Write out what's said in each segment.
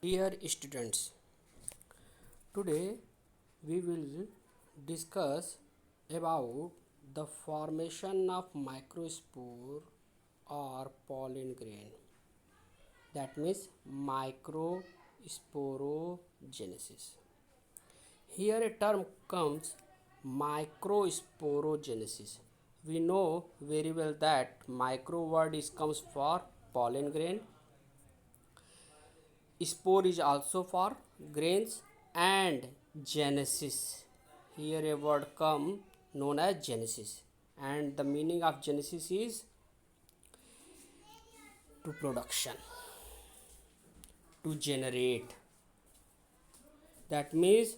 Dear students, today we will discuss about the formation of microspore or pollen grain. That means microsporogenesis. Here a term comes microsporogenesis. We know very well that micro word is comes for pollen grain. Spore is also for grains and genesis. Here a word come known as genesis, and the meaning of genesis is to production, to generate. That means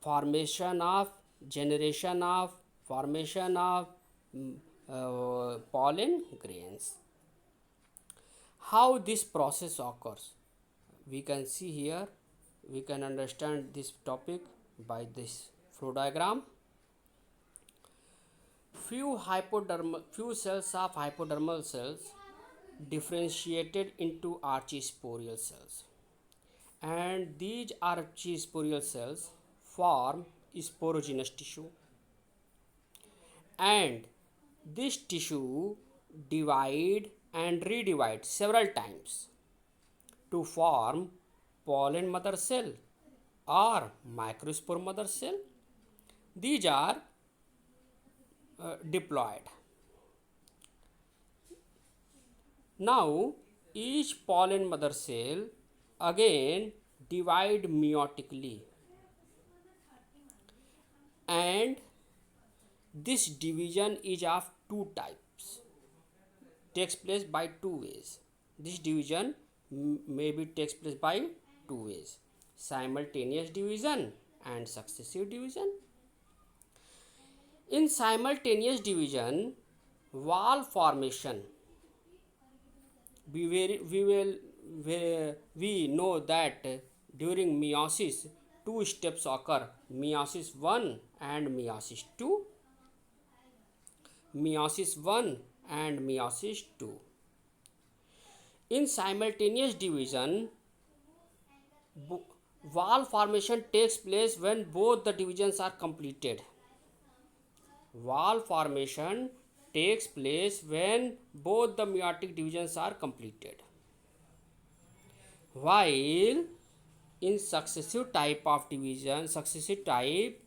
formation of generation of formation of pollen grains. How this process occurs? We can see here, we can understand this topic by this flow diagram. Few cells of hypodermal cells differentiated into archisporial cells, and these archisporial cells form sporogenous tissue, and this tissue divide and redivide several times to form pollen mother cell or microspore mother cell. These are diploid. Now each pollen mother cell again divide meiotically, and this division is of two types, takes place by two ways. This division maybe takes place by two ways: simultaneous division and successive division. In simultaneous division, wall formation, we know that during meiosis two steps occur: meiosis 1 and meiosis 2. Meiosis 1 and meiosis 2. In simultaneous division, wall formation takes place when both the divisions are completed. Wall formation takes place when both the meiotic divisions are completed. While in successive type of division, successive type,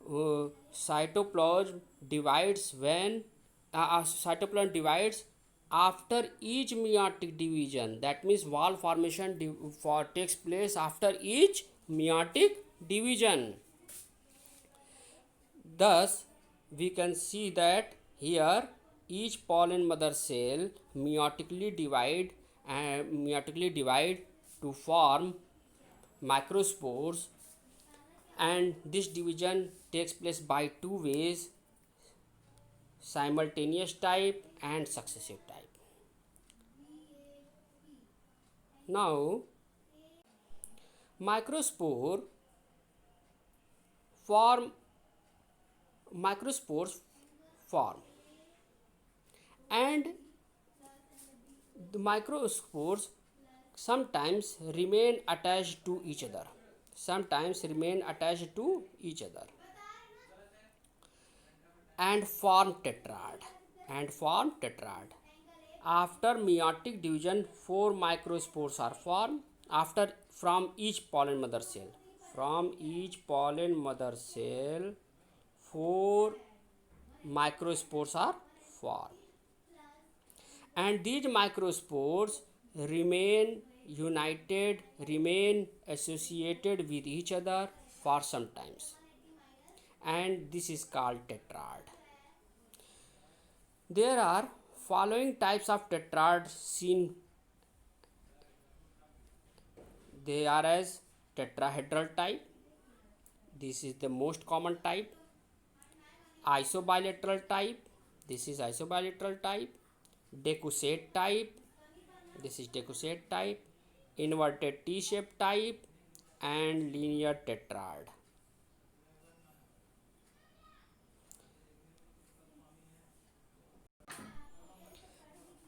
cytoplasm divides when cytoplasm divides after each meiotic division. That means wall formation takes place after each meiotic division. Thus, we can see that here each pollen mother cell meiotically divide to form microspores, and this division takes place by two ways: simultaneous type and successive type. Now microspore form microspores form, and the microspores sometimes remain attached to each other, and form tetrad. After meiotic division, four microspores are formed. After from each pollen mother cell, four microspores are formed, and these microspores remain associated with each other for some times, and this is called tetrad. There are following types of tetrad seen. They are as tetrahedral type, this is the most common type; isobilateral type, this is isobilateral type; decussate type, this is decussate type; inverted T-shaped type; and linear tetrad.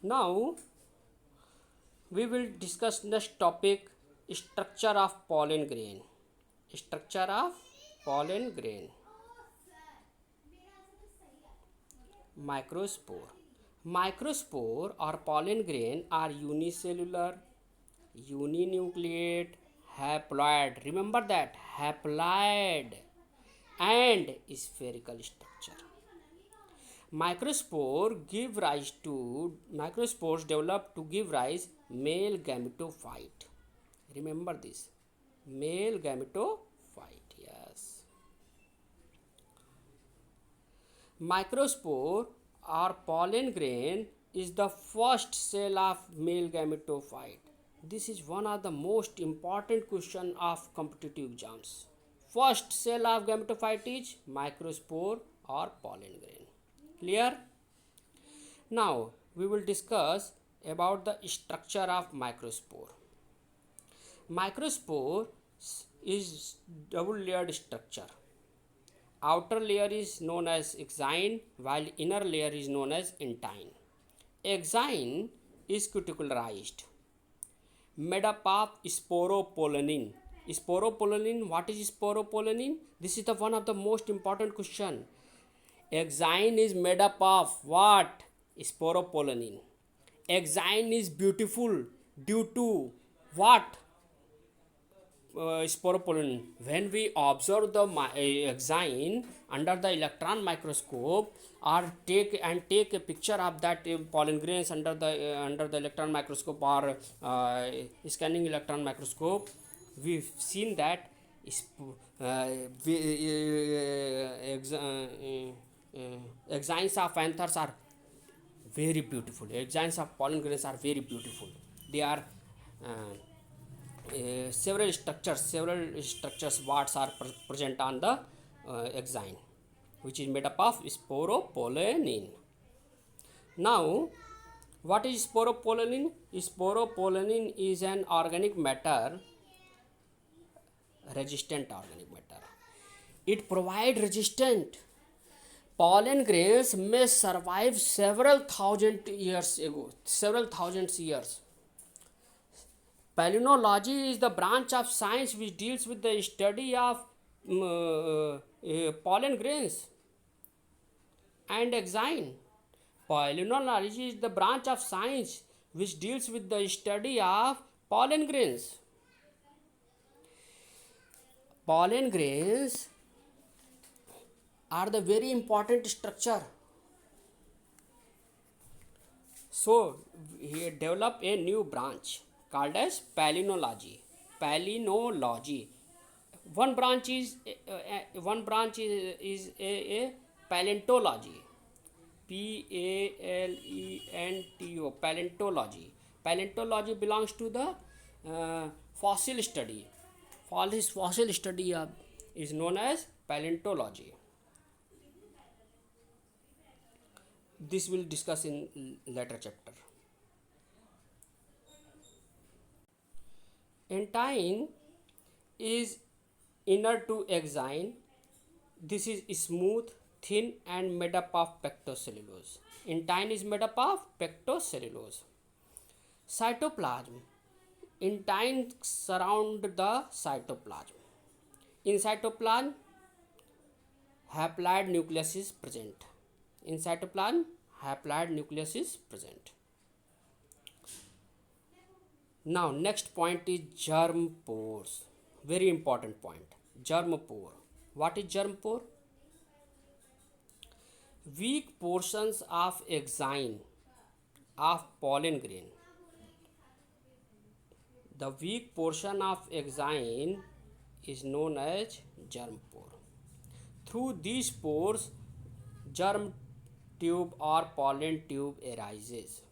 Now We will discuss next topic, structure of pollen grain. Structure of pollen grain. Microspore. Microspore or pollen grain are unicellular, uninucleate, haploid. Remember that, haploid and spherical structure. Microspores develop to give rise male gametophyte. Remember this, male gametophyte. Yes. Microspore or pollen grain is the first cell of male gametophyte. This is one of the most important question of competitive exams. First cell of gametophyte is microspore or pollen grain. Clear? Now we will discuss about the structure of microspore. Microspore is double layered structure. Outer layer is known as exine, while inner layer is known as intine. Exine is cuticularized, made up of sporopollenin. Sporopollenin, what is sporopollenin? This is the one of the most important question. Exine is made up of what? Sporopollenin. Exine is beautiful due to what? Sporopollenin. When we observe the exine under the electron microscope or take a picture of that pollen grains under the electron microscope or scanning electron microscope, we've seen that exines of anthers are very beautiful. Exines of pollen grains are very beautiful. They are several structures what are present on the exine, which is made up of sporopollenin. Now what is sporopollenin? Sporopollenin is an organic matter, resistant organic matter. It provides resistant. Pollen grains may survive several thousand years. Palynology is the branch of science which deals with the study of pollen grains and exine. Palynology is the branch of science which deals with the study of pollen grains. Pollen grains are the very important structure. So he developed a new branch called as palynology. Palynology. One branch is a paleontology. Palento. Paleontology. Paleontology belongs to the fossil study. Fossil study is known as paleontology. This will discuss in later chapter. Intine is inner to exine. This is smooth, thin and made up of pectocellulose. Intine is made up of pectocellulose. Cytoplasm. Intine surround the cytoplasm. In cytoplasm, haploid nucleus is present. In cytoplasm, haploid nucleus is present. Now next point is germ pores. Very important point. Germ pore. What is germ pore? Weak portions of exine of pollen grain. The weak portion of exine is known as germ pore. Through these pores, germ tube or pollen tube arises.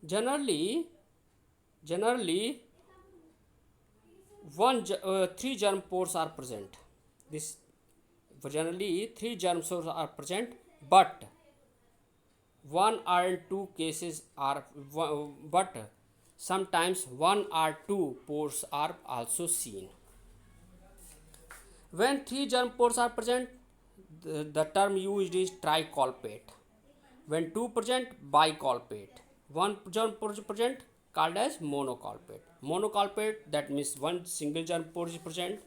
Generally, three germ pores are present. Generally three germ pores are present, but one or two cases are, but sometimes one or two pores are also seen. When three germ pores are present, the term used is tricolpate. When two present, bicolpate. One germ present called as monocolpate. Monocolpate, that means one single germ pore is present.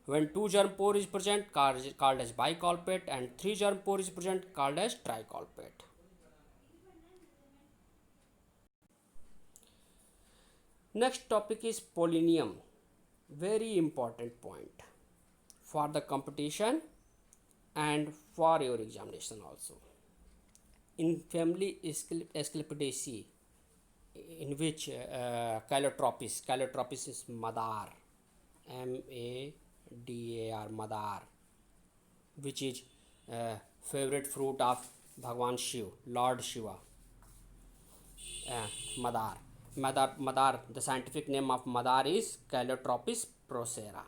When two germ pore is present, called as bicolpate, and three germ pore is present, called as tricolpate. Next topic is polonium. Very important point for the competition and for your examination also. In family Asclepiadaceae, in which Calotropis is Madar, Madar, Madar, which is favorite fruit of Bhagwan Shiv, Lord Shiva. Madar. Madar, the scientific name of Madar is Calotropis procera.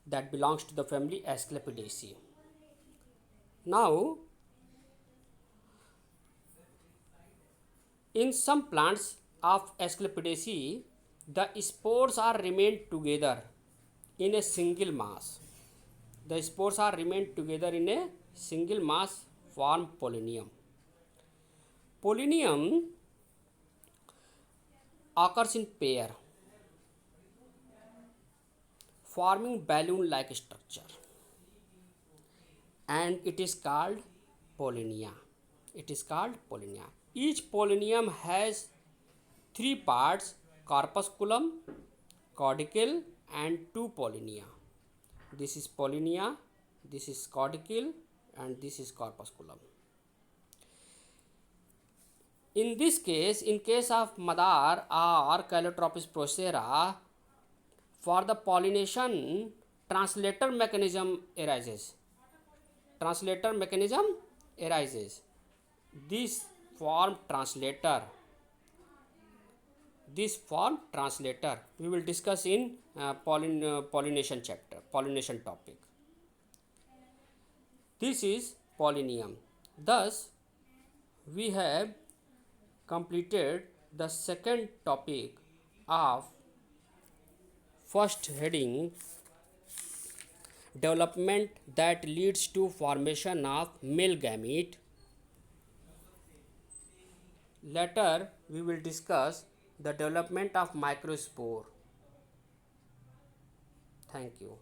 That belongs to the family Asclepiadaceae. Now, in some plants of Asclepiadaceae, the spores are remained together in a single mass. The spores are remained together in a single mass form polonium. Polonium occurs in pair, forming balloon-like structure, and it is called pollinia. It is called pollinia. Each polonium has three parts: corpusculum, caudicle, and two pollinia. This is pollinia, this is caudicle, and this is corpusculum. In this case, in case of Madar or Calotropis procera, for the pollination, translator mechanism arises. Translator mechanism arises. This form translator we will discuss in pollination chapter, pollination topic. This is pollinium. Thus, we have completed the second topic of first heading, development that leads to formation of male gamete. Later we will discuss the development of microspore. Thank you.